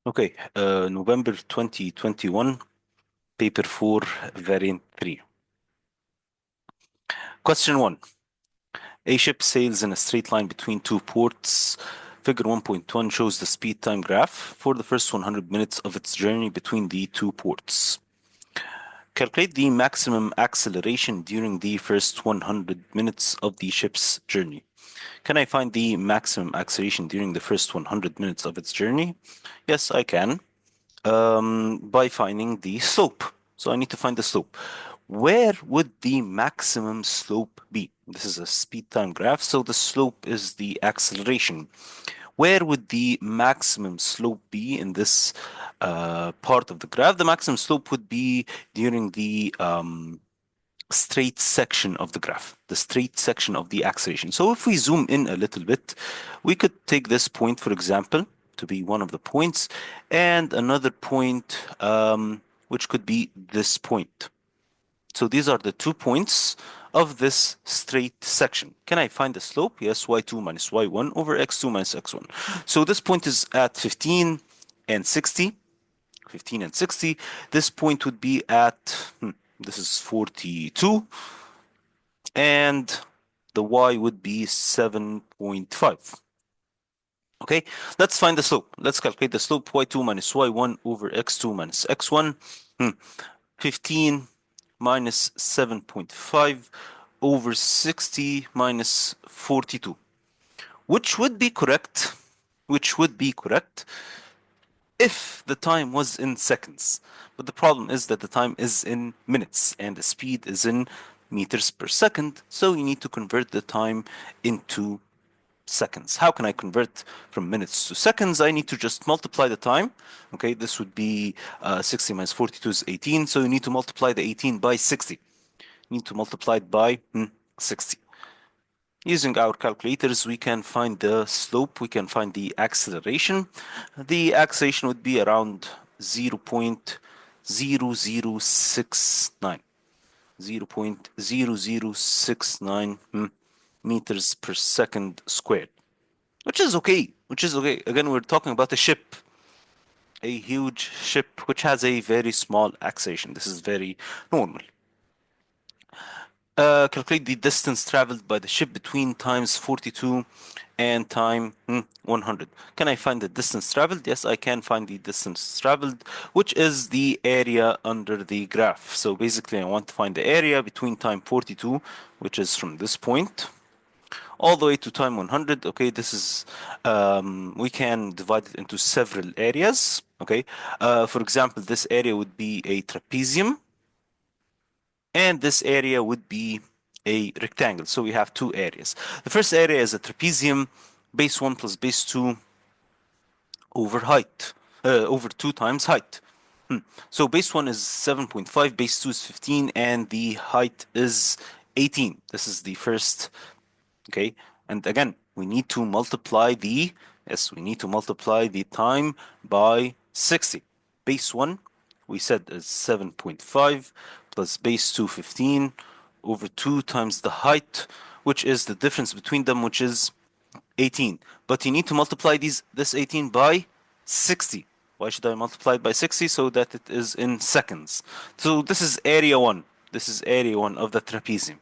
Okay, November 2021, paper 4, variant 3. Question 1. A ship sails in a straight line between two ports. Figure 1.1 shows the speed time graph for the first 100 minutes of its journey between the two ports. Calculate the maximum acceleration during the first 100 minutes of the ship's journey. Can I find the maximum acceleration during the first 100 minutes of its journey? Yes, I can. By finding the slope. So I need to find the slope. Where would the maximum slope be? This is a speed time graph, so the slope is the acceleration. Where would the maximum slope be in this part of the graph? The maximum slope would be during the straight section of the graph, the straight section of the acceleration. So if we zoom in a little bit, we could take this point, for example, to be one of the points, and another point, which could be this point. So these are the 2 points of this straight section. Can I find the slope? Yes, y2 minus y1 over x2 minus x1. So this point is at 15 and 60. 15 and 60. This point would be at, this is 42, and the y would be 7.5. Okay, let's find the slope. Let's calculate the slope, y2 minus y1 over x2 minus x1. 15 minus 7.5 over 60 minus 42. Which would be correct? Which would be correct if the time was in seconds. But the problem is that the time is in minutes and the speed is in meters per second. So you need to convert the time into seconds. How can I convert from minutes to seconds? I need to just multiply the time. Okay, this would be 60 minus 42 is 18. So you need to multiply the 18 by 60. You need to multiply it by 60. Using our calculators, we can find the slope, we can find the acceleration. The acceleration would be around 0.0069. 0.0069 meters per second squared, which is okay. Again, we're talking about a ship, a huge ship, which has a very small acceleration. This is very normal. Calculate the distance traveled by the ship between times 42 and time 100. Can I find the distance traveled? Yes, I can find the distance traveled, which is the area under the graph. So basically, I want to find the area between time 42, which is from this point, all the way to time 100. Okay, this is, we can divide it into several areas. Okay, for example, this area would be a trapezium, and this area would be a rectangle. So we have 2 areas. The first area is a trapezium, base 1 plus base 2 over height, over 2 times height. So base 1 is 7.5, base 2 is 15, and the height is 18. This is the first, okay? And again, we need to multiply the, yes, we need to multiply the time by 60. Base 1, we said is 7.5 plus base 2, 15 over 2 times the height, which is the difference between them, which is 18. But you need to multiply this 18 by 60. Why should I multiply it by 60? So that it is in seconds. So this is area 1. This is area 1 of the trapezium.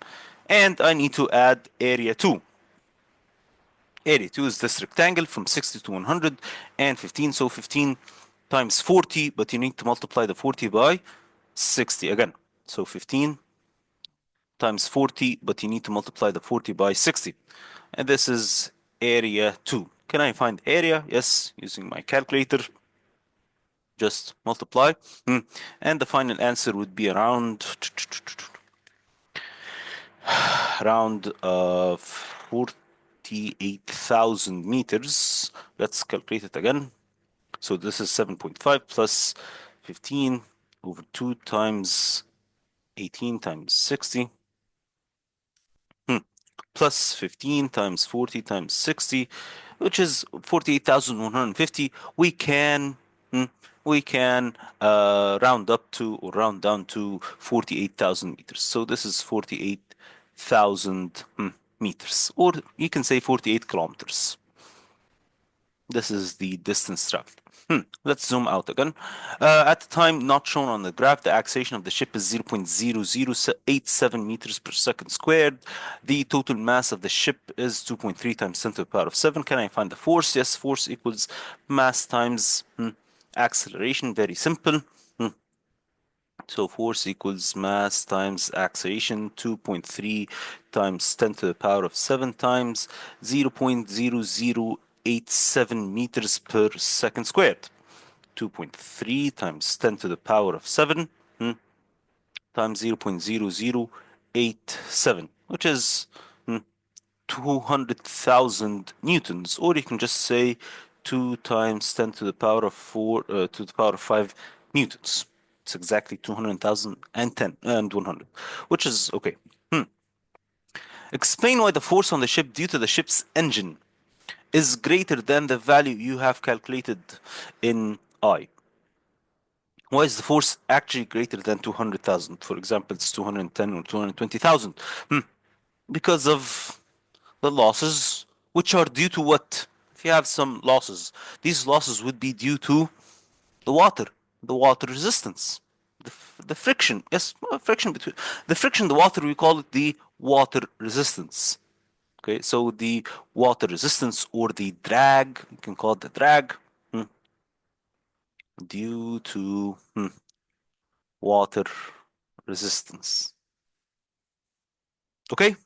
And I need to add area 2. Area 2 is this rectangle from 60 to 100 and 15. So 15 times 40, but you need to multiply the 40 by 60 again. So 15 times 40, but you need to multiply the 40 by 60. And this is area 2. Can I find area? Yes, using my calculator. Just multiply. And the final answer would be around 48,000 meters. Let's calculate it again. So this is 7.5 plus 15 over 2 times 18 times 60. Plus 15 times 40 times 60, which is 48,150. We can round up to or round down to 48,000 meters. So this is 48,000 meters, or you can say 48 kilometers. This is the distance traveled. Let's zoom out again. At the time not shown on the graph, the acceleration of the ship is 0.0087 meters per second squared. The total mass of the ship is 2.3 times 10 to the power of 7. Can I find the force? Yes, force equals mass times acceleration. Very simple. So force equals mass times acceleration, 2.3 times 10 to the power of 7 times 0.0087 meters per second squared. 2.3 times 10 to the power of 7 times 0.0087, which is 200,000 newtons, or you can just say 2 times 10 to the power of 4 to the power of 5 newtons. It's exactly 200,000 and 10 and 100, which is okay. Explain why the force on the ship due to the ship's engine is greater than the value you have calculated in I. Why is the force actually greater than 200,000? For example, it's 210 or 220,000. Because of the losses, which are due to what? If you have some losses, these losses would be due to the water, the water resistance, the friction. Yes, friction between the friction, the water. We call it the water resistance. Okay, so the water resistance or the drag, you can call it the drag, due to water resistance. Okay,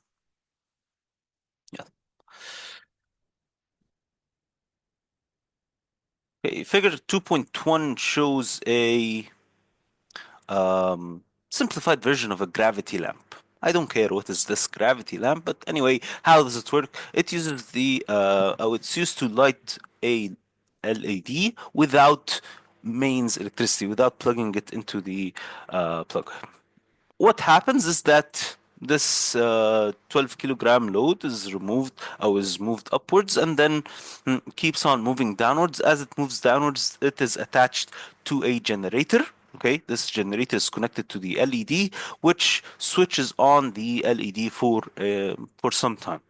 yeah. Okay, figure 2.1 shows a simplified version of a gravity lamp. I don't care what is this gravity lamp, but anyway, how does it work? It uses it's used to light a LED without mains electricity, without plugging it into the plug. What happens is that this 12 kilogram load is removed or is moved upwards and then keeps on moving downwards. As it moves downwards, it is attached to a generator. Okay, this generator is connected to the LED, which switches on the LED for some time.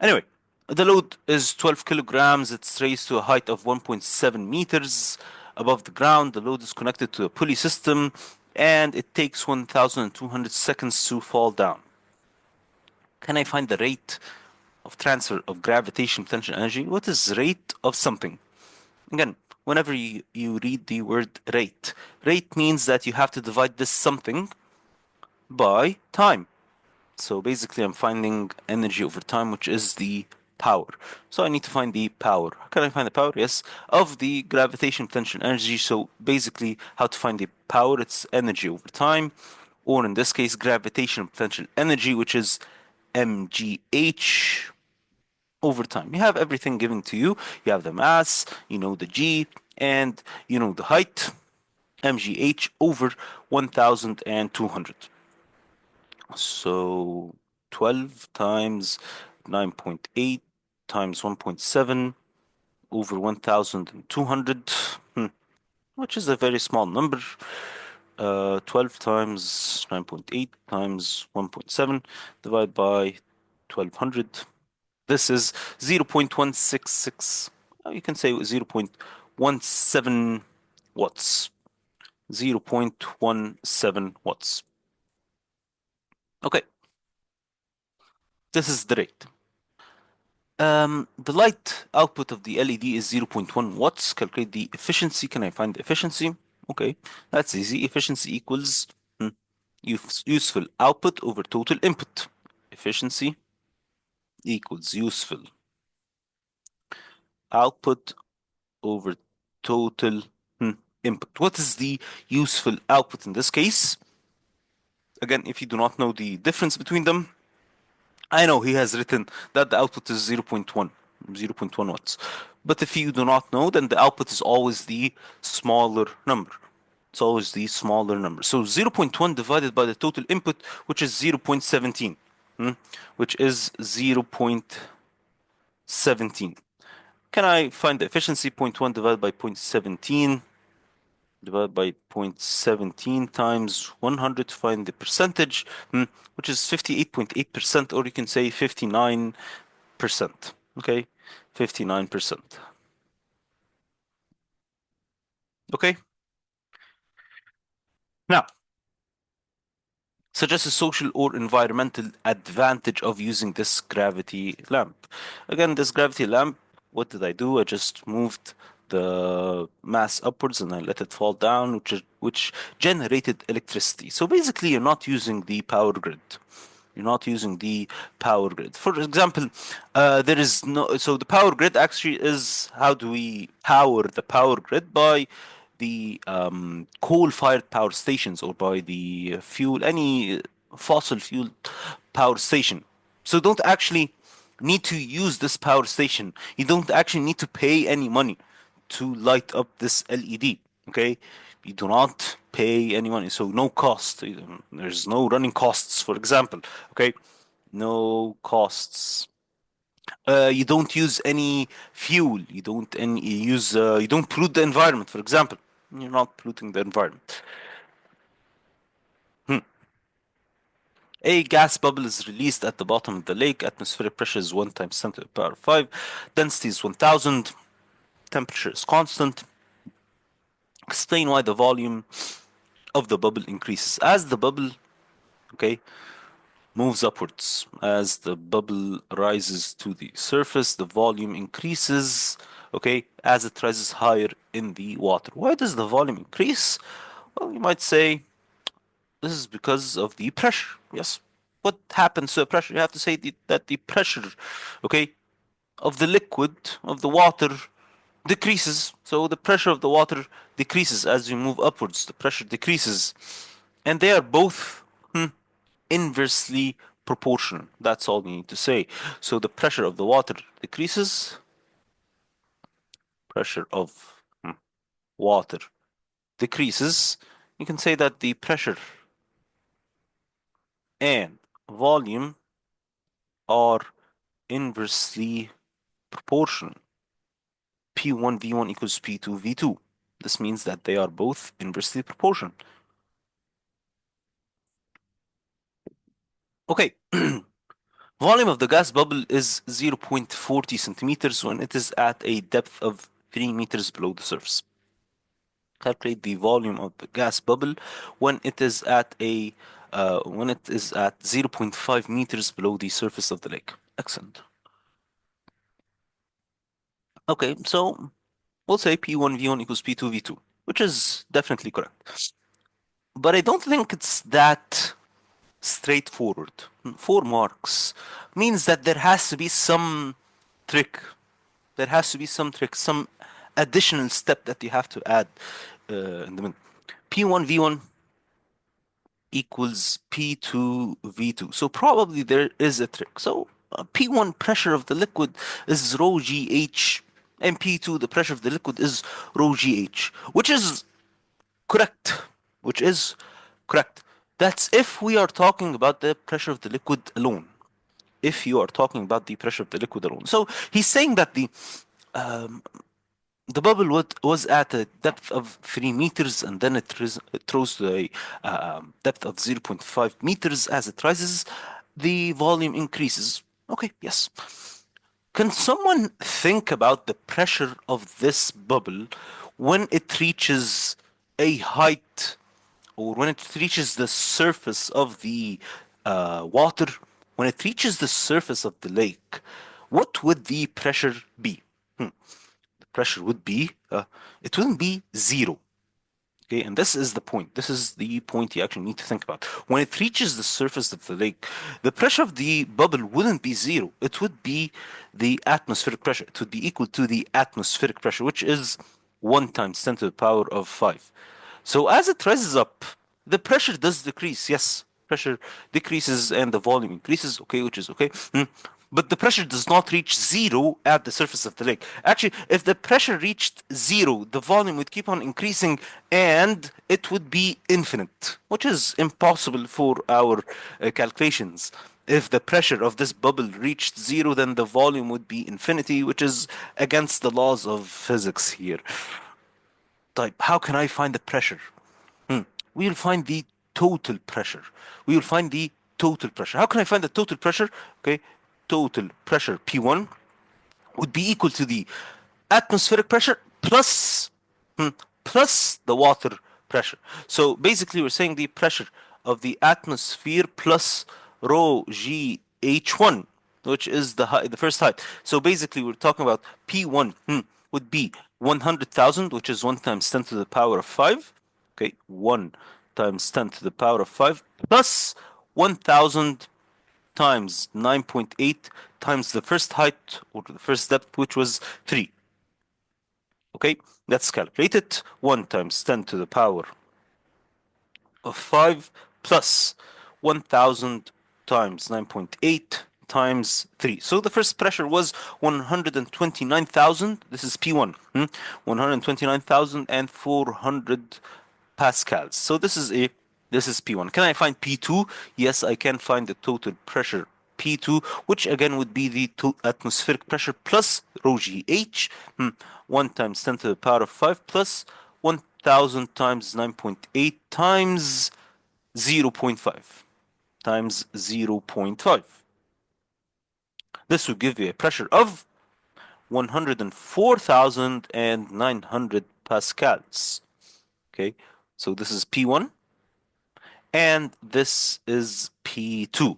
Anyway, the load is 12 kilograms. It's raised to a height of 1.7 meters above the ground. The load is connected to a pulley system and it takes 1,200 seconds to fall down. Can I find the rate of transfer of gravitational potential energy? What is rate of something? Again, whenever you read the word rate means that you have to divide this something by time. So basically, I'm finding energy over time, which is the power. So I need to find the power. How can I find the power? Yes, of the gravitation potential energy. So basically, how to find the power? It's energy over time, or in this case, gravitational potential energy, which is mgh over time. You have everything given to you. You have the mass, you know the g, and you know the height, mgh over 1,200. So 12 times 9.8 times 1.7 over 1,200, which is a very small number. 12 times 9.8 times 1.7 divided by 1,200. This is 0.166. You can say 0.17 watts. 0.17 watts. Okay, this is the rate. The light output of the LED is 0.1 watts. Calculate the efficiency. Can I find the efficiency? Okay, that's easy. Efficiency equals useful output over total input. Efficiency equals useful output over total input. What is the useful output in this case? Again, if you do not know the difference between them, I know he has written that the output is 0.1, 0.1 watts. But if you do not know, then the output is always the smaller number. It's always the smaller number. So 0.1 divided by the total input, which is 0.17, which is 0.17. Can I find the efficiency? 0.1 divided by 0.17 divided by 0.17 times 100 to find the percentage, which is 58.8%, or you can say 59%. Okay, 59%. Okay. Now, suggest a social or environmental advantage of using this gravity lamp. Again, this gravity lamp, what did I do? I just moved the mass upwards and I let it fall down, which generated electricity. So basically, you're not using the power grid. You're not using the power grid. For example, there is no. So the power grid actually is, how do we power the power grid? By the coal-fired power stations or by the fuel, any fossil fuel power station. So don't actually need to use this power station. You don't actually need to pay any money to light up this LED. Okay, you do not pay any money, so no cost. There's no running costs, for example. Okay, no costs. You don't use any fuel. You don't pollute the environment, for example. You're not polluting the environment. Hmm. A gas bubble is released at the bottom of the lake. Atmospheric pressure is 1 times 10 to the power 5. Density is 1000. Temperature is constant. Explain why the volume of the bubble increases as the bubble, okay, moves upwards. As the bubble rises to the surface, the volume increases, okay, as it rises higher in the water. Why does the volume increase? Well, you might say this is because of the pressure. Yes. What happens to the pressure? You have to say that the pressure, okay, of the liquid, of the water, decreases. So the pressure of the water decreases as you move upwards. The pressure decreases. And they are both inversely proportional. That's all we need to say. So the pressure of the water decreases, pressure of water decreases. You can say that the pressure and volume are inversely proportional. P1 V1 equals P2 V2. This means that they are both inversely proportional. Okay. Volume of the gas bubble is 0.40 centimeters when it is at a depth of 3 meters below the surface. Calculate the volume of the gas bubble when it is at 0 0.5 meters below the surface of the lake. Excellent. Okay, so we'll say P1 V1 equals P2 V2, which is definitely correct. But I don't think it's that straightforward. 4 marks means that there has to be some trick. There has to be some trick, some additional step that you have to add in the middle. P1 V1 equals P2 V2. So probably there is a trick. So P1 pressure of the liquid is rho GH and P2 the pressure of the liquid is rho GH, which is correct. Which is correct. That's if we are talking about the pressure of the liquid alone. If you are talking about the pressure of the liquid alone. So he's saying that the bubble was at a depth of 3 meters and then it rose to a depth of 0.5 meters. As it rises, the volume increases. Okay, yes. Can someone think about the pressure of this bubble when it reaches a height or when it reaches the surface of the water? When it reaches the surface of the lake, what would the pressure be? Pressure would be, it wouldn't be zero. Okay, and this is the point. This is the point you actually need to think about. When it reaches the surface of the lake, the pressure of the bubble wouldn't be zero. It would be the atmospheric pressure. It would be equal to the atmospheric pressure, which is 1 times 10 to the power of 5. So as it rises up, the pressure does decrease. Yes, pressure decreases and the volume increases. Okay, which is okay. But the pressure does not reach zero at the surface of the lake. Actually, if the pressure reached zero, the volume would keep on increasing and it would be infinite, which is impossible for our calculations. If the pressure of this bubble reached zero, then the volume would be infinity, which is against the laws of physics here. Type, how can I find the pressure? We will find the total pressure. We will find the total pressure. How can I find the total pressure? Okay, total pressure P1 would be equal to the atmospheric pressure plus plus the water pressure. So basically, we're saying the pressure of the atmosphere plus rho g h1, which is the first height. So basically, we're talking about P1 would be 100,000, which is 1 times 10 to the power of 5. Okay, 1 times 10 to the power of 5 plus 1,000 times 9.8 times the first height or the first depth, which was 3. Okay, let's calculate it. 1 times 10 to the power of 5 plus 1000 times 9.8 times 3. So the first pressure was 129,000. This is P1. 129,400 pascals. So this is P1. Can I find P2? Yes, I can find the total pressure P2, which again would be the atmospheric pressure plus rho gh, 1 times 10 to the power of 5 plus 1000 times 9.8 times 0.5 times 0.5. This will give you a pressure of 104,900 pascals. Okay, so this is P1 and this is P2.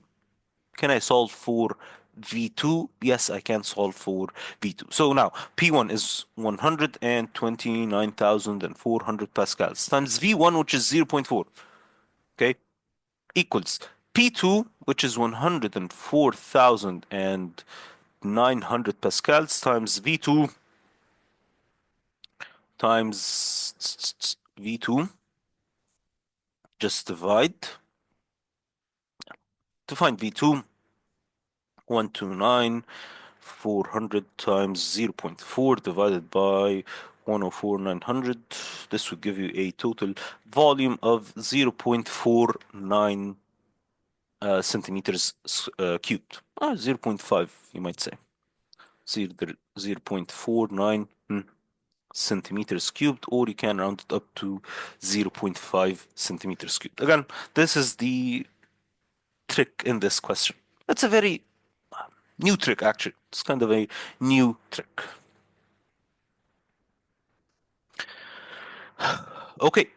Can I solve for V2? Yes, I can solve for V2. So now P1 is 129,400 pascals times V1, which is 0.4. Okay, equals P2, which is 104,900 pascals times V2 times V2. Just divide to find V2. 129,400 times 0.4 divided by 104,900. This would give you a total volume of 0.49 centimeters cubed. 0.5, you might say. 0.49 centimeters cubed, or you can round it up to 0.5 centimeters cubed. Again, this is the trick in this question. It's a very new trick, actually. It's kind of a new trick. Okay,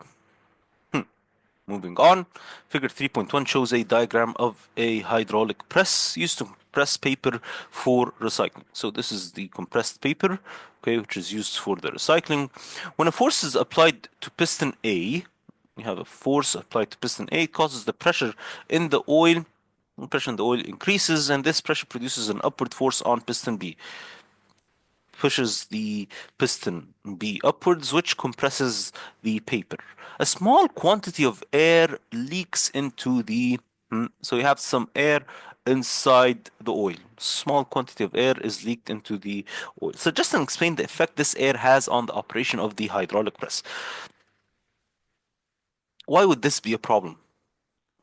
moving on. Figure 3.1 shows a diagram of a hydraulic press used to compress paper for recycling. So this is the compressed paper, okay, which is used for the recycling. When a force is applied to piston A, we have a force applied to piston A, it causes the pressure in the oil. The pressure in the oil increases, and this pressure produces an upward force on piston B. Pushes the piston B upwards, which compresses the paper. A small quantity of air leaks into the so you have some air inside the oil. Small quantity of air is leaked into the oil. So just to explain the effect this air has on the operation of the hydraulic press. Why would this be a problem?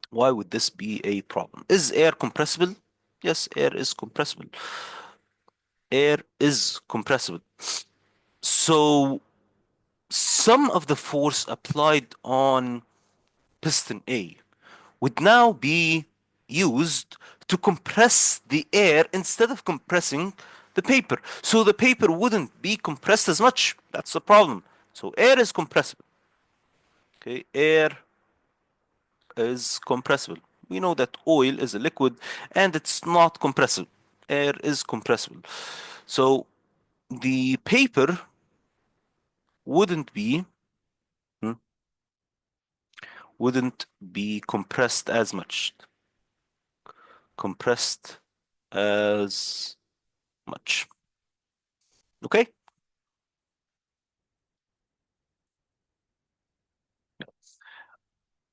Why would this be a problem? Is air compressible? Yes, air is compressible. Air is compressible. So some of the force applied on piston A would now be used to compress the air instead of compressing the paper. So the paper wouldn't be compressed as much. That's the problem. So air is compressible. Okay, air is compressible. We know that oil is a liquid and it's not compressible. Air is compressible. So the paper wouldn't be hmm, wouldn't be compressed as much. Compressed as much. Okay?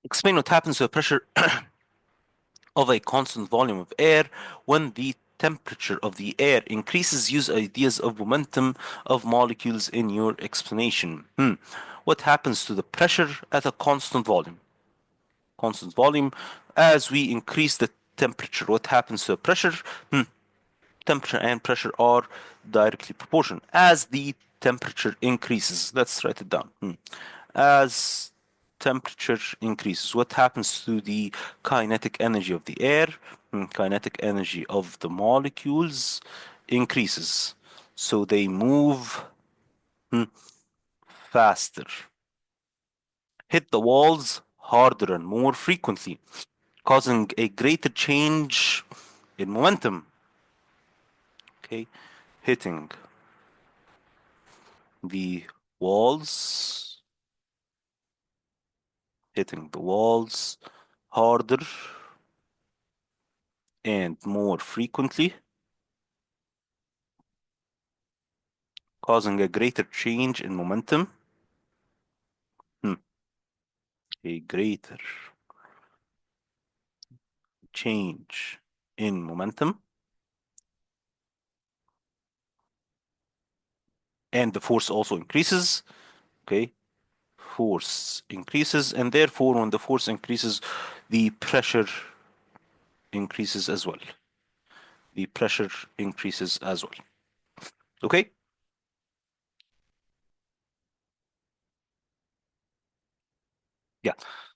Explain what happens to the pressure of a constant volume of air when the temperature of the air increases. Use ideas of momentum of molecules in your explanation. What happens to the pressure at a constant volume? Constant volume. As we increase the temperature, what happens to the pressure? Temperature and pressure are directly proportional. As the temperature increases, let's write it down. As temperature increases, what happens to the kinetic energy of the air? Kinetic energy of the molecules increases. So they move faster. hit the walls harder and more frequently, causing a greater change in momentum. Okay, hitting the walls, hitting the walls harder and more frequently, causing a greater change in momentum. Hmm. A greater change in momentum. And the force also increases. Okay, force increases, and therefore, when the force increases, the pressure increases as well. The pressure increases as well. Okay. Yeah.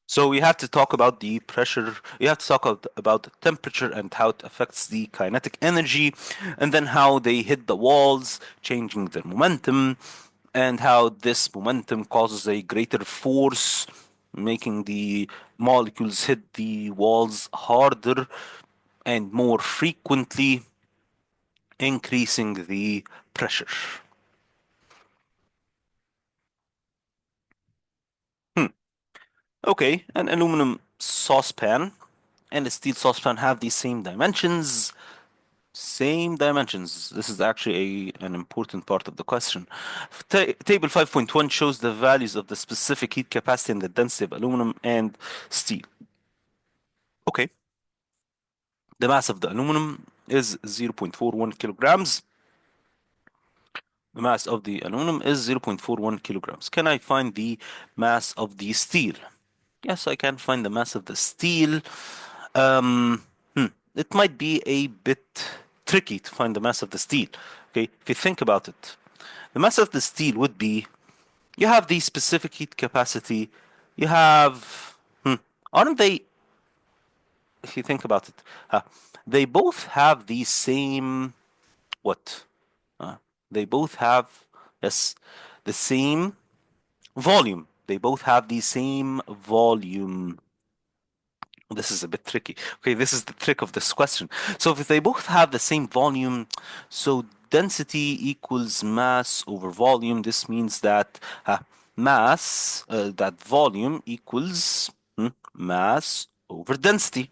So we have to talk about the pressure. We have to talk about the temperature and how it affects the kinetic energy, and then how they hit the walls, changing their momentum, and how this momentum causes a greater force, making the molecules hit the walls harder and more frequently, increasing the pressure. Hmm. Okay, an aluminum saucepan and a steel saucepan have the same dimensions. Same dimensions. This is actually an important part of the question. Table 5.1 shows the values of the specific heat capacity and the density of aluminum and steel. Okay, the mass of the aluminum is 0.41 kilograms. The mass of the aluminum is 0.41 kilograms. Can I find the mass of the steel? Yes, I can find the mass of the steel. Um, it might be a bit tricky to find the mass of the steel. Okay, if you think about it, the mass of the steel would be you have the specific heat capacity, you have, aren't they, if you think about it, they both have the same, what? Uh, they both have, yes, the same volume. They both have the same volume. This is a bit tricky. Okay, this is the trick of this question. So if they both have the same volume, so density equals mass over volume. This means that that volume equals mass over density.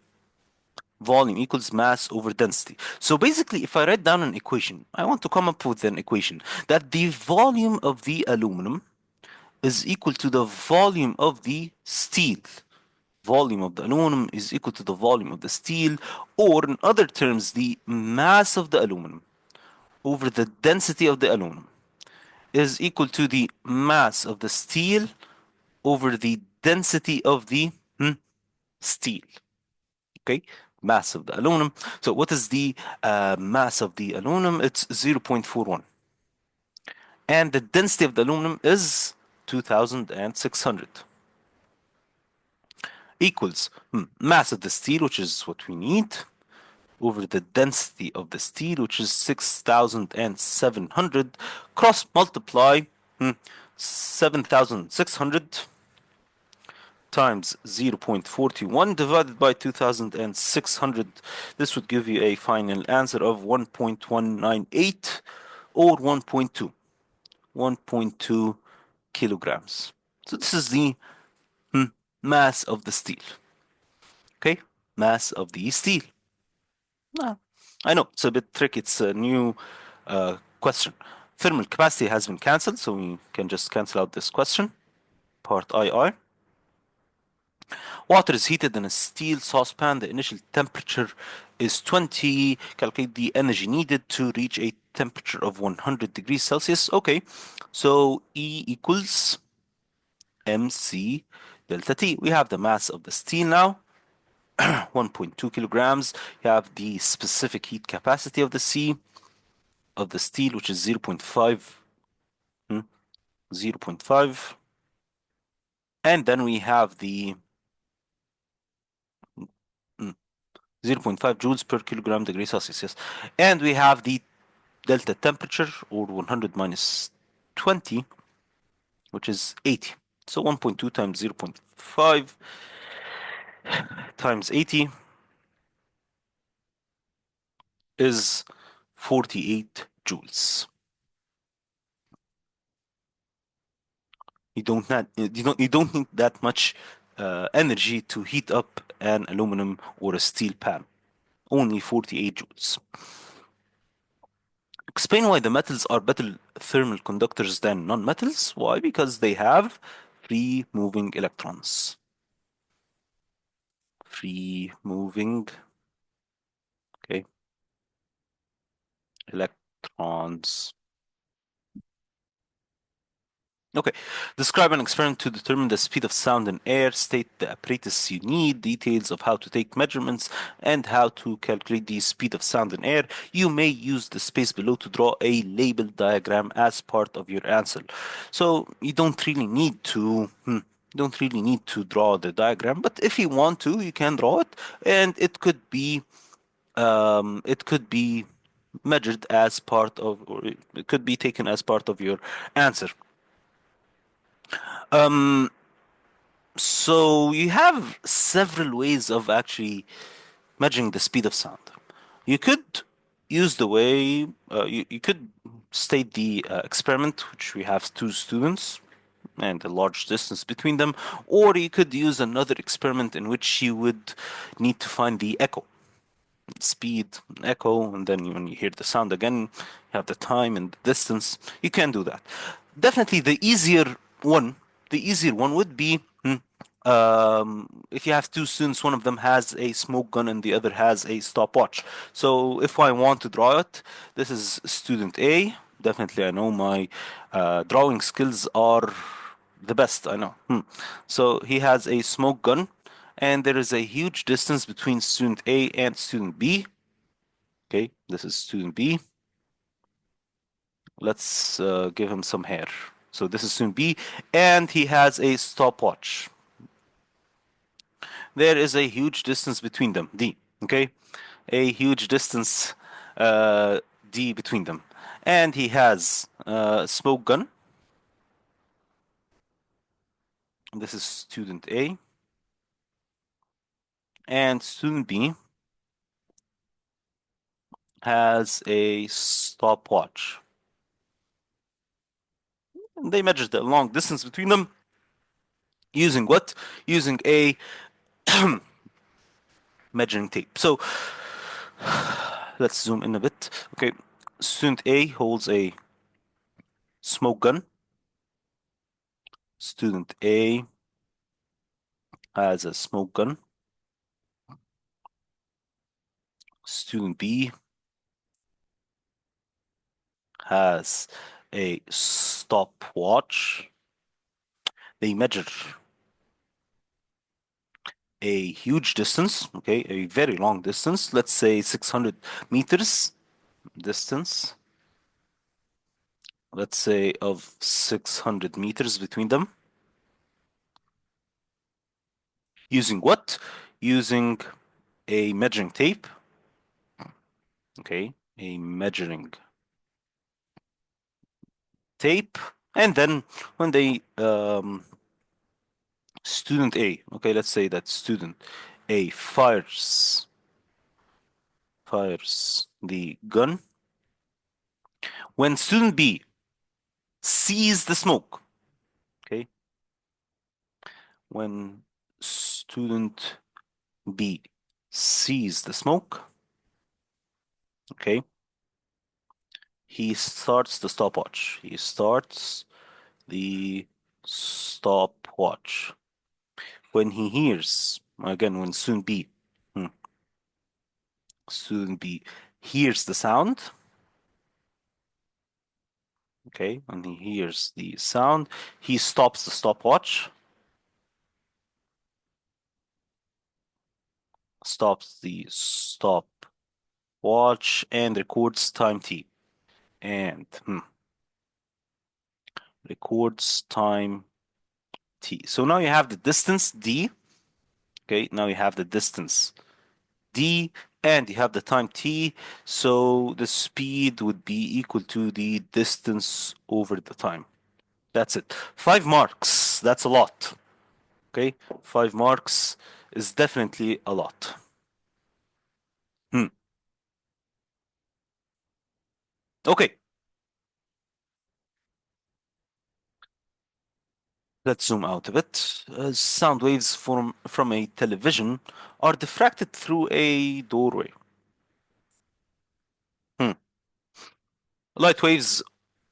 Volume equals mass over density. So basically, if I write down an equation, I want to come up with an equation that the volume of the aluminum is equal to the volume of the steel. Volume of the aluminum is equal to the volume of the steel, or in other terms, the mass of the aluminum over the density of the aluminum is equal to the mass of the steel over the density of the steel. Okay, mass of the aluminum. So what is the mass of the aluminum? It's 0.41. And the density of the aluminum is 2600. Equals mass of the steel, which is what we need, over the density of the steel, which is 6,700, cross multiply 7,600 times 0.41 divided by 2,600. This would give you a final answer of 1.198 or 1.2 kilograms. So this is the mass of the steel. Okay, mass of the steel. Ah, I know it's a bit tricky. It's a new question. Thermal capacity has been cancelled, so we can just cancel out this question. Part II. Water is heated in a steel saucepan. The initial temperature is 20. Calculate the energy needed to reach a temperature of 100 degrees Celsius. Okay, so E equals mc delta T. We have the mass of the steel now. 1.2 kilograms. You have the specific heat capacity of the steel, which is 0.5, 0.5. And then we have the 0.5 joules per kilogram degree Celsius. Yes. And we have the delta temperature, or 100 minus 20, which is 80. So 1.2 times 0.5 times 80 is 48 joules. You don't need that much energy to heat up an aluminum or a steel pan. Only 48 joules. Explain why the metals are better thermal conductors than non-metals. Why? Because they have free moving electrons. Free moving, okay, electrons. Okay. Describe an experiment to determine the speed of sound in air. State the apparatus you need, details of how to take measurements, and how to calculate the speed of sound in air. You may use the space below to draw a label diagram as part of your answer. So you don't really need to draw the diagram, but if you want to, you can draw it, and it could be measured as part of, or it could be taken as part of your answer. Um, So you have several ways of actually measuring the speed of sound. You could use the way you could state the experiment, which we have two students and a large distance between them, or you could use another experiment in which you would need to find the echo speed, echo, and then when you hear the sound again, you have the time and the distance. You can do that. Definitely, one, the easier one would be if you have two students, one of them has a smoke gun and the other has a stopwatch. So if I want to draw it, this is student A. Definitely, I know my drawing skills are the best. I know. So he has a smoke gun and there is a huge distance between student A and student B. Okay, this is student B. Let's give him some hair. So this is student B, and he has a stopwatch. There is a huge distance between them, D. Okay, a huge distance, uh, D between them, and he has a smoke gun. This is student A, and student B has a stopwatch. They measured the long distance between them using what? Using a measuring tape. So let's zoom in a bit. Okay, student A holds a smoke gun. Student A has a smoke gun. Student B has a stopwatch. They measure a huge distance, okay, a very long distance, let's say 600 meters distance, let's say of 600 meters between them. Using what? Using a measuring tape, okay, a measuring tape. And then when they student A, okay, let's say that student A fires the gun. When student B sees the smoke, okay, when student B sees the smoke, okay, he starts the stopwatch. He starts the stopwatch. When he hears, again, when hmm, student B hears the sound, okay, when he hears the sound, he stops the stopwatch, stops the stopwatch, and records time t. And records time t. So now you have the distance d. Okay, now you have the distance d, and you have the time t. So the speed would be equal to the distance over the time. That's it. 5 marks. That's a lot. Okay, 5 marks is definitely a lot. Hmm. Okay, let's zoom out a bit. Sound waves from a television are diffracted through a doorway. Hmm. Light waves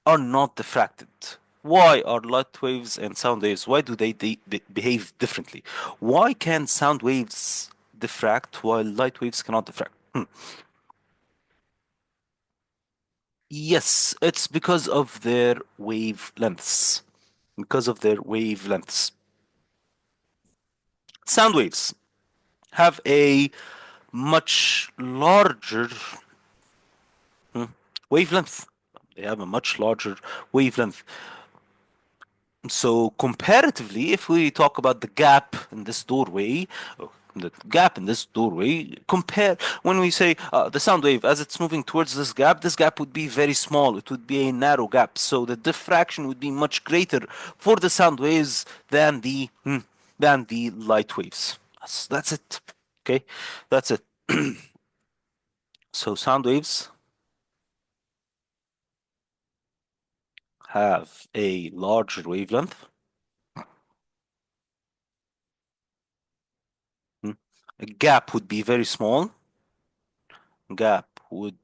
are not diffracted. Why are light waves and sound waves? Why do they behave differently? Why can sound waves diffract while light waves cannot diffract? Hmm. Yes, it's because of their wavelengths. Because of their wavelengths. Sound waves have a much larger wavelength. They have a much larger wavelength. So comparatively, if we talk about the gap in this doorway, the gap in this doorway, compare when we say the sound wave as it's moving towards this gap would be very small. It would be a narrow gap. So the diffraction would be much greater for the sound waves than the light waves. That's it. Okay, that's it. So sound waves have a larger wavelength. Hmm. A gap would be very small. Gap would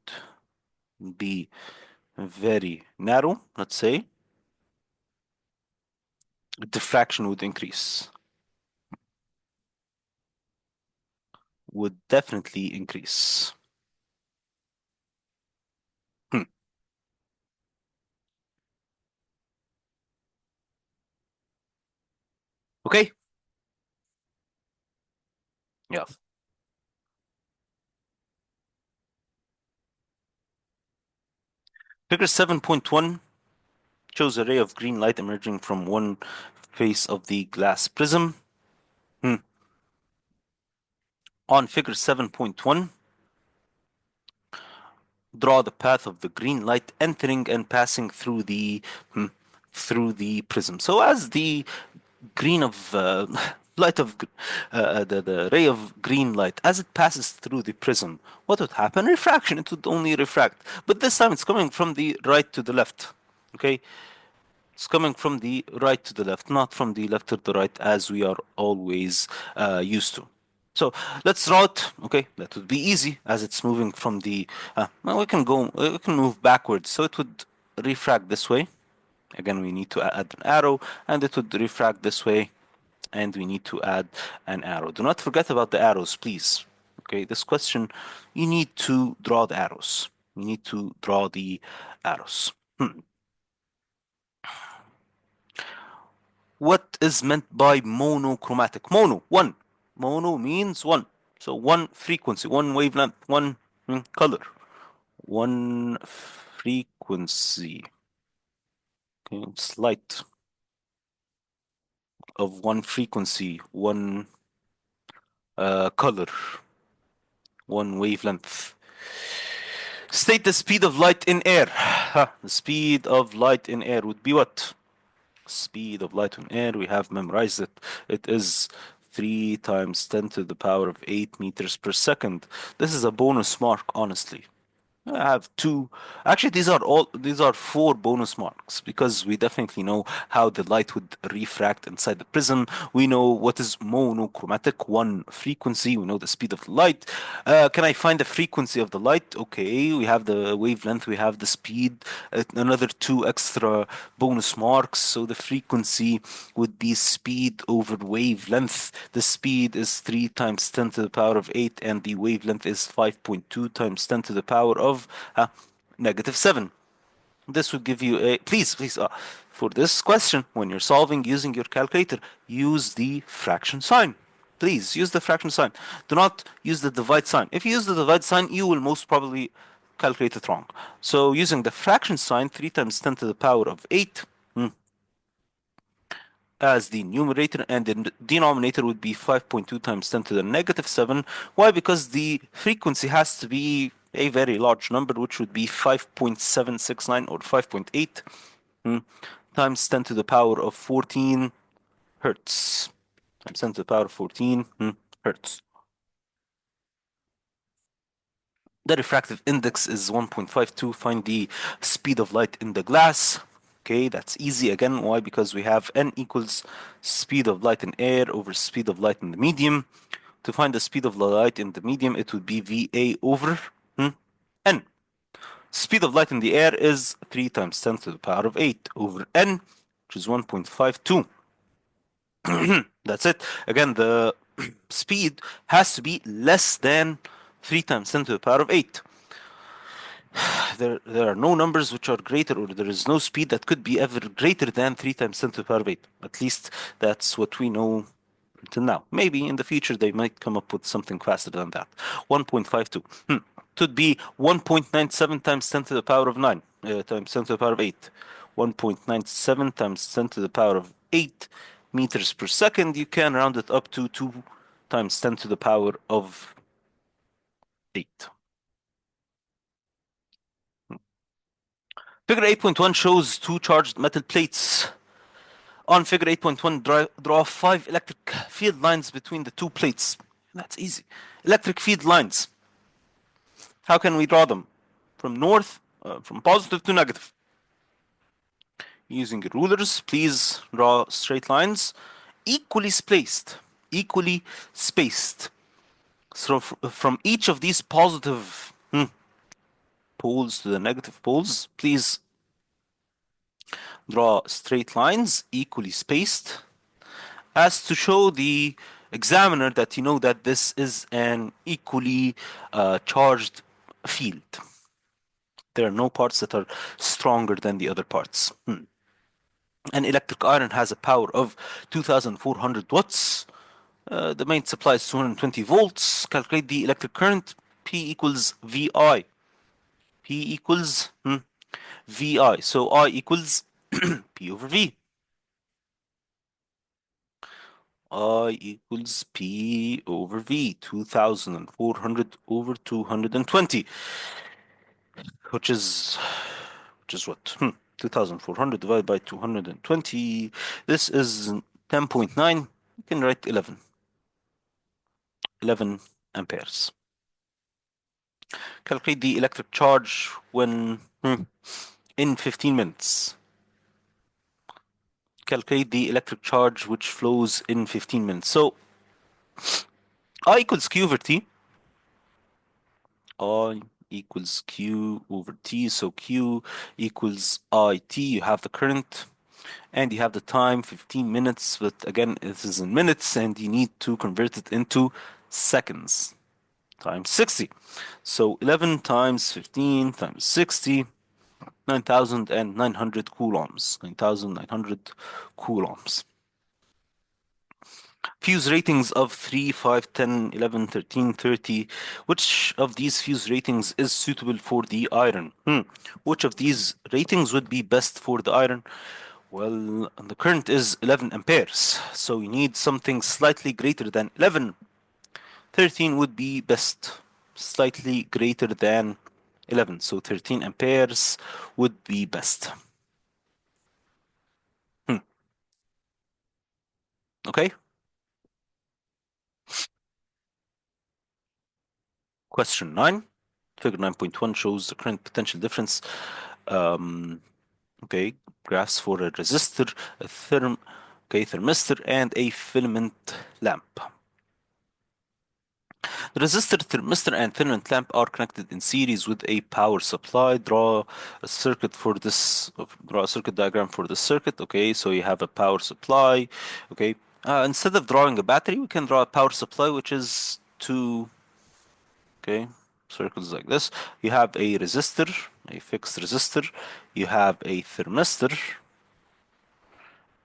be very narrow, let's say. Diffraction would increase. Would definitely increase. Hmm. Okay. Yeah. Figure 7.1 shows a ray of green light emerging from one face of the glass prism. Hmm. On figure 7.1, draw the path of the green light entering and passing through the prism. So as the green of light of the ray of green light as it passes through the prism, what would happen? Refraction. It would only refract, but this time it's coming from the right to the left. Okay, it's coming from the right to the left, not from the left to the right as we are always used to. So let's draw it. Okay, that would be easy as it's moving from the. Well, we can move backwards. So it would refract this way. Again, we need to add an arrow, and it would refract this way, and we need to add an arrow. Do not forget about the arrows, please. Okay, this question, you need to draw the arrows. You need to draw the arrows. What is meant by monochromatic? Mono, one. Mono means one. So one frequency, one wavelength, one color, one frequency. Okay, it's light of one frequency, one color, one wavelength. State the speed of light in air. The speed of light in air would be what? Speed of light in air, we have memorized it. It is 3 times 10 to the power of 8 meters per second. This is a bonus mark, honestly. I have two. Actually, these are four bonus marks because we definitely know how the light would refract inside the prism. We know what is monochromatic, one frequency. We know the speed of the light. Can I find the frequency of the light? Okay, we have the wavelength, we have the speed, another two extra bonus marks. So the frequency would be speed over wavelength. The speed is 3 times 10 to the power of 8, and the wavelength is 5.2 times 10 to the power of -7. This would give you a, please, for this question, when you're solving using your calculator, use the fraction sign. Please use the fraction sign. Do not use the divide sign. If you use the divide sign, you will most probably calculate it wrong. So using the fraction sign, 3 times 10 to the power of 8 as the numerator, and the denominator would be 5.2 times 10 to the -7. Why? Because the frequency has to be a very large number, which would be 5.769 or 5.8 times 10 to the power of 14 hertz times 10 to the power of 14 hertz. The refractive index is 1.52. Find the speed of light in the glass. Okay, that's easy again. Why? Because we have n equals speed of light in air over speed of light in the medium. To find the speed of the light in the medium, it would be VA over n. Speed of light in the air is 3 times 10 to the power of 8 over n, which is 1.52. That's it. Again, the speed has to be less than 3 times 10 to the power of 8. There are no numbers which are greater, or there is no speed that could be ever greater than 3 times 10 to the power of 8. At least that's what we know until now. Maybe in the future they might come up with something faster than that. 1.52. Could be 1.97 times 10 to the power of 9 times 10 to the power of 8. 1.97 times 10 to the power of 8 meters per second. You can round it up to 2 times 10 to the power of 8. Figure 8.1 shows two charged metal plates. On figure 8.1, draw 5 electric field lines between the two plates. That's easy. Electric field lines. How can we draw them? From positive to negative. Using rulers, please draw straight lines, equally spaced. Equally spaced. So from each of these positive poles to the negative poles, please draw straight lines, equally spaced, as to show the examiner that you know that this is an equally charged field. There are no parts that are stronger than the other parts. An electric iron has a power of 2,400 watts. The main supply is 220 volts. Calculate the electric current. P equals VI. P equals VI. So I equals P over V. I equals P over V. 2,400 over 220. Which is what? 2,400 divided by 220. This is 10.9. You can write 11 amperes. Calculate the electric charge when in 15 minutes. Calculate the electric charge which flows in 15 minutes. So I equals Q over T. I equals Q over T. So Q equals IT. You have the current and you have the time, 15 minutes. But again, this is in minutes and you need to convert it into seconds times 60. So 11 times 15 times 60, 9,900 coulombs. 9,900 coulombs. Fuse ratings of 3, 5, 10, 11, 13, 30. Which of these fuse ratings is suitable for the iron? Which of these ratings would be best for the iron? Well, the current is 11 amperes, so you need something slightly greater than 11. 13 would be best, slightly greater than 11, so 13 amperes would be best. Okay? Question 9. Figure 9.1 shows the current potential difference. Okay, graphs for a resistor, a thermistor, and a filament lamp. The resistor, thermistor, and filament lamp are connected in series with a power supply. Draw a circuit for this. Draw a circuit diagram for this circuit. Okay, so you have a power supply. Okay, instead of drawing a battery, we can draw a power supply, which is two. Okay, circles like this. You have a resistor, a fixed resistor. You have a thermistor,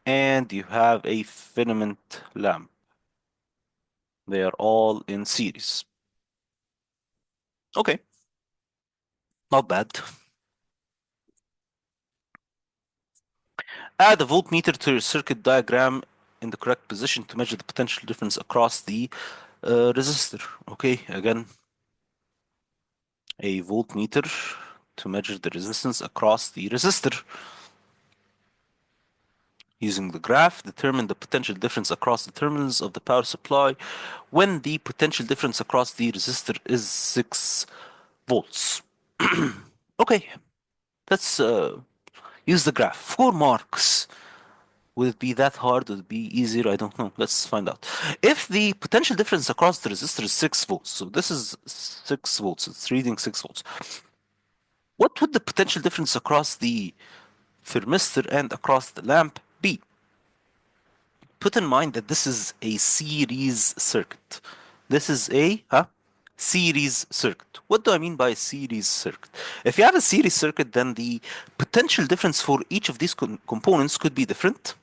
and you have a filament lamp. They are all in series. Okay, not bad. Add a voltmeter to your circuit diagram in the correct position to measure the potential difference across the resistor. Okay, again, a voltmeter to measure the resistance across the resistor. using the graph, determine the potential difference across the terminals of the power supply when the potential difference across the resistor is 6 volts. Okay, let's use the graph. 4 marks. Will it be that hard? Will it be easier? I don't know. Let's find out. If the potential difference across the resistor is 6 volts, so this is 6 volts, it's reading 6 volts. What would the potential difference across the thermistor and across the lamp be? Put in mind that this is a series circuit. This is a series circuit. What do I mean by a series circuit? If you have a series circuit, then the potential difference for each of these components could be different.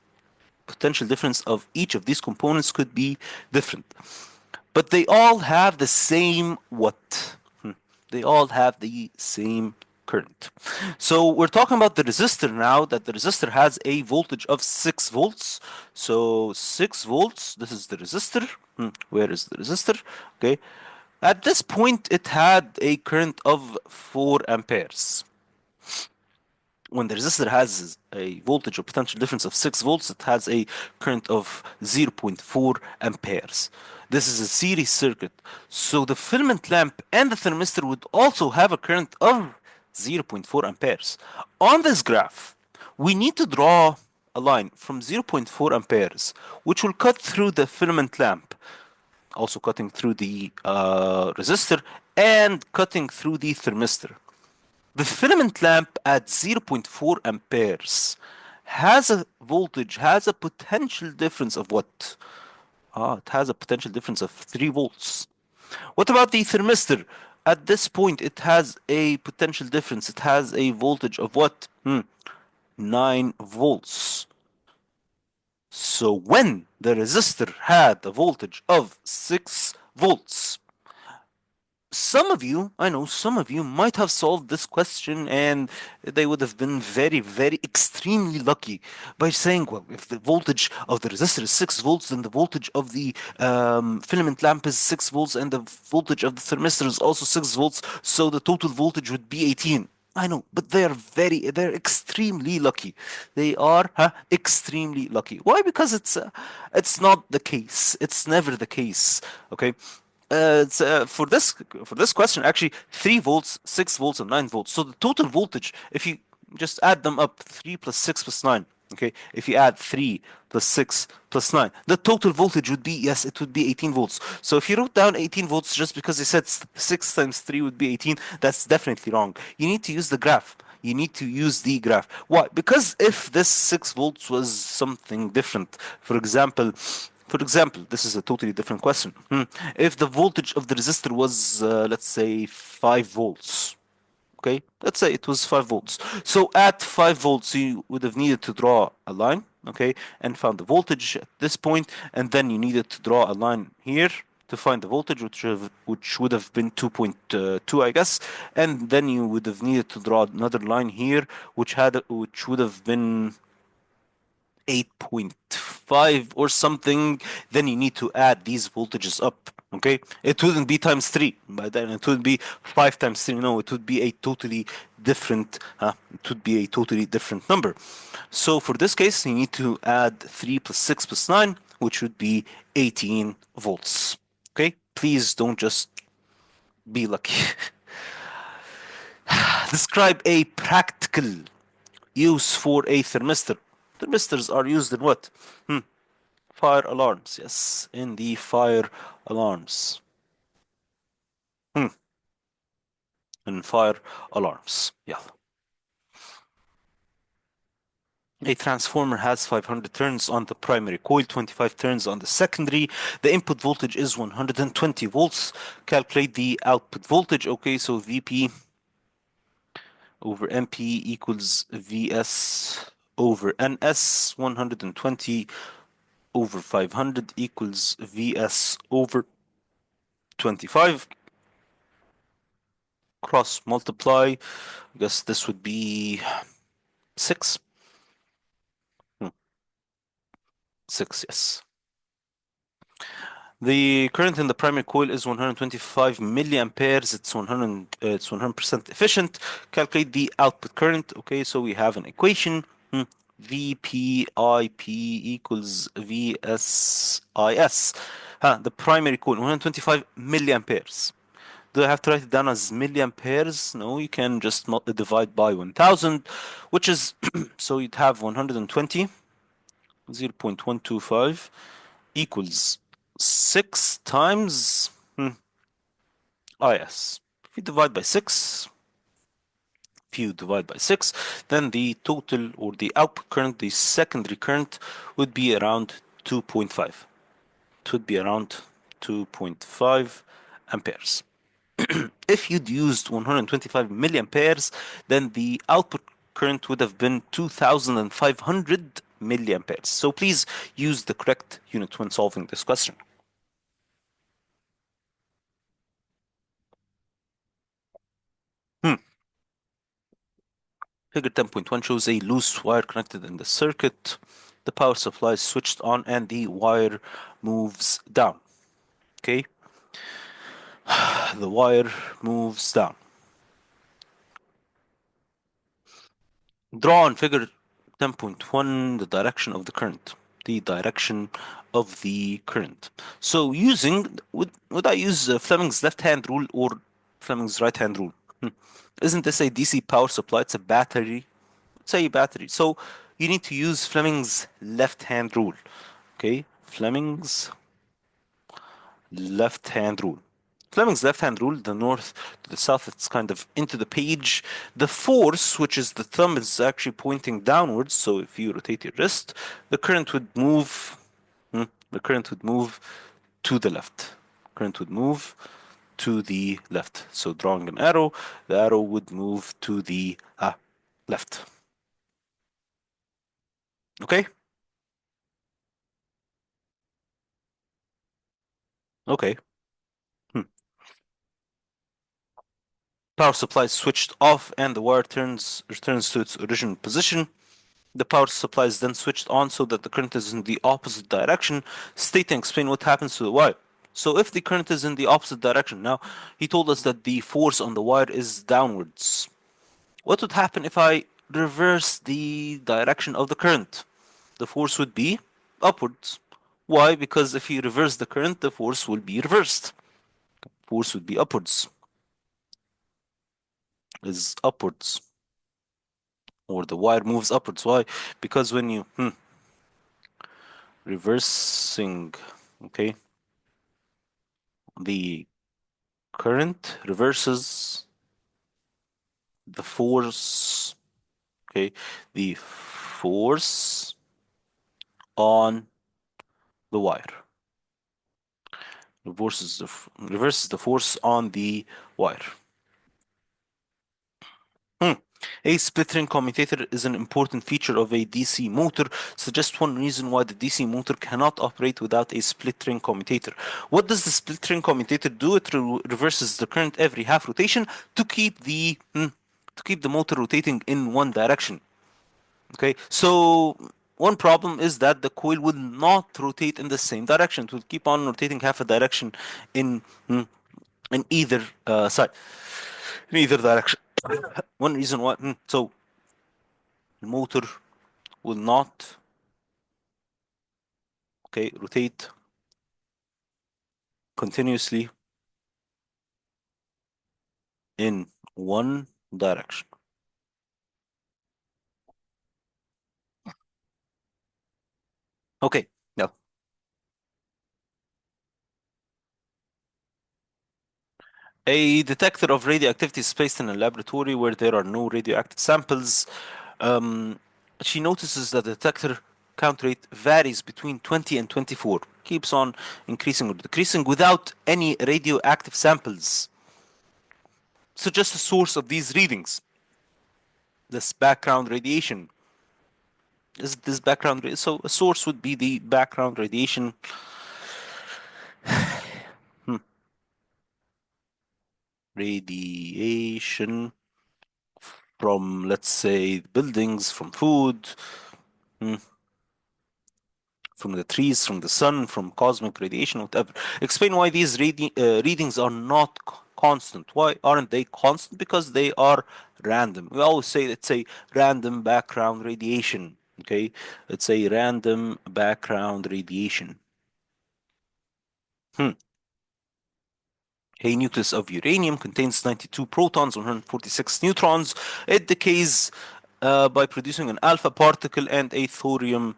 Potential difference of each of these components could be different. But they all have the same what? They all have the same current. So we're talking about the resistor now, that the resistor has a voltage of 6 volts. So 6 volts, this is the resistor. Where is the resistor? Okay. At this point, it had a current of 4 amperes. When the resistor has a voltage or potential difference of 6 volts, it has a current of 0.4 amperes. This is a series circuit. So the filament lamp and the thermistor would also have a current of 0.4 amperes. On this graph, we need to draw a line from 0.4 amperes, which will cut through the filament lamp, also cutting through the resistor, and cutting through the thermistor. The filament lamp at 0.4 amperes has a voltage, has a potential difference of what? It has a potential difference of 3 volts. What about the thermistor? At this point, it has a potential difference. It has a voltage of what? 9 volts. So when the resistor had a voltage of 6 volts, some of you, I know some of you might have solved this question and they would have been very, very extremely lucky by saying, well, if the voltage of the resistor is 6 volts, then the voltage of the filament lamp is 6 volts and the voltage of the thermistor is also 6 volts, so the total voltage would be 18. I know, but they're extremely lucky. They are extremely lucky. Why? Because it's not the case. It's never the case. Okay. For this question, actually 3 volts, 6 volts, and 9 volts. So the total voltage, if you just add them up, 3 plus 6 plus 9. Okay, if you add 3 plus 6 plus 9, the total voltage would be, yes, it would be 18 volts. So if you wrote down 18 volts just because you said 6 times 3 would be 18, that's definitely wrong. You need to use the graph. You need to use the graph. Why? Because if this 6 volts was something different, for example, this is a totally different question. If the voltage of the resistor was, let's say, 5 volts, okay? Let's say it was 5 volts. So at 5 volts, you would have needed to draw a line, okay, and found the voltage at this point, and then you needed to draw a line here to find the voltage, which would have been 2.2, I guess, and then you would have needed to draw another line here, which would have been 8.5 or something. Then you need to add these voltages up. Okay, it wouldn't be times 3, but then it would be 5 times 3. No, it would be a totally different number. So for this case, you need to add 3 plus 6 plus 9, which would be 18 volts. Okay, please don't just be lucky. Describe a practical use for a thermistor. Thermistors are used in what? Fire alarms. Yes, in the fire alarms. In fire alarms. Yeah. A transformer has 500 turns on the primary coil, 25 turns on the secondary. The input voltage is 120 volts. Calculate the output voltage. Okay, so VP over MP equals VS over NS. 120 over 500 equals VS over 25. Cross multiply. I guess this would be 6. 6, yes. The current in the primary coil is 125 milliamperes. It's 100% efficient. Calculate the output current. Okay, so we have an equation. VPIP equals VSIS. The primary coil, 125 milliamperes. Do I have to write it down as milliamperes? No, you can just divide by 1000, which is, so you'd have 120, 0.125 equals 6 times IS. If you divide by 6, then the total or the output current, the secondary current, would be around 2.5. It would be around 2.5 amperes. If you'd used 125 milliamperes, then the output current would have been 2500 milliamperes. So please use the correct unit when solving this question. Hmm. Figure 10.1 shows a loose wire connected in the circuit. The power supply is switched on and the wire moves down. Okay, the wire moves down. Draw on figure 10.1 the direction of the current. The direction of the current. So would I use Fleming's left hand rule or Fleming's right hand rule? Isn't this a DC power supply? It's a battery. It's a battery. So you need to use Fleming's left hand rule. Okay, Fleming's left hand rule. Fleming's left hand rule, the north to the south, it's kind of into the page. The force, which is the thumb, is actually pointing downwards. So if you rotate your wrist, the current would move. The current would move to the left. Current would move to the left. So drawing an arrow, the arrow would move to the left. Okay? Okay. Hmm. Power supply is switched off and the wire returns to its original position. The power supply is then switched on so that the current is in the opposite direction. State and explain what happens to the wire. So if the current is in the opposite direction, now he told us that the force on the wire is downwards. What would happen if I reverse the direction of the current? The force would be upwards. Why? Because if you reverse the current, the force will be reversed. Force would be upwards. Is upwards. Or the wire moves upwards. Why? Because when you reversing, okay, the current reverses the force, okay, the force on the wire. Reverses the force on the wire. A split-ring commutator is an important feature of a DC motor. Suggest one reason why the DC motor cannot operate without a split-ring commutator. What does the split-ring commutator do? It reverses the current every half rotation to keep the motor rotating in one direction. Okay, so one problem is that the coil will not rotate in the same direction. It will keep on rotating half a direction in in either side, in either direction. One reason why. So the motor will not, okay, rotate continuously in one direction. Okay, now a detector of radioactivity is placed in a laboratory where there are no radioactive samples. Um, she notices that the detector count rate varies between 20 and 24, keeps on increasing or decreasing without any radioactive samples. Suggest a source of these readings. This background radiation. Is this background so a source would be the background radiation. Hmm. Radiation from, let's say, buildings, from food, hmm, from the trees, from the sun, from cosmic radiation, whatever. Explain why these readings are not constant. Why aren't they constant? Because they are random. We always say it's a random background radiation. Okay, it's a random background radiation. Hmm. A nucleus of uranium contains 92 protons, 146 neutrons. It decays by producing an alpha particle and a thorium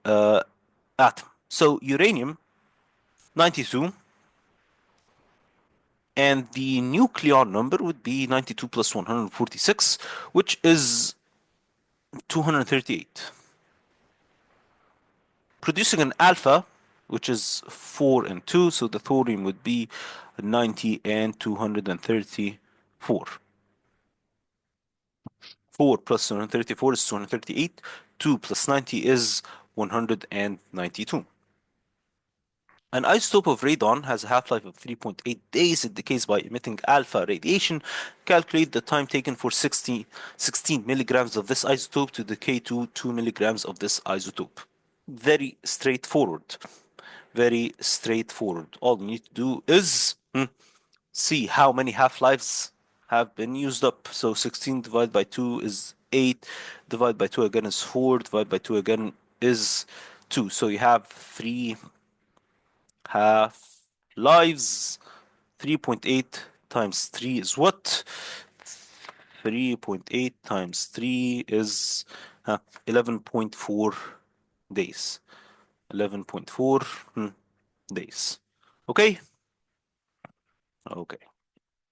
uh, atom. So uranium 92, and the nucleon number would be 92 plus 146, which is 238. Producing an alpha, which is 4 and 2, so the thorium would be 90 and 234. 4 plus 234 is 238. 2 plus 90 is 192. An isotope of radon has a half-life of 3.8 days. It decays by emitting alpha radiation. Calculate the time taken for 16 milligrams of this isotope to decay to 2 milligrams of this isotope. Very straightforward. Very straightforward. All you need to do is see how many half-lives have been used up. So 16 divided by 2 is 8. Divided by 2 again is 4. Divided by 2 again is 2. So you have 3 half-lives. 3.8 times 3 is what? 3.8 times 3 is 11.4 days. 11.4 days. Okay? Okay.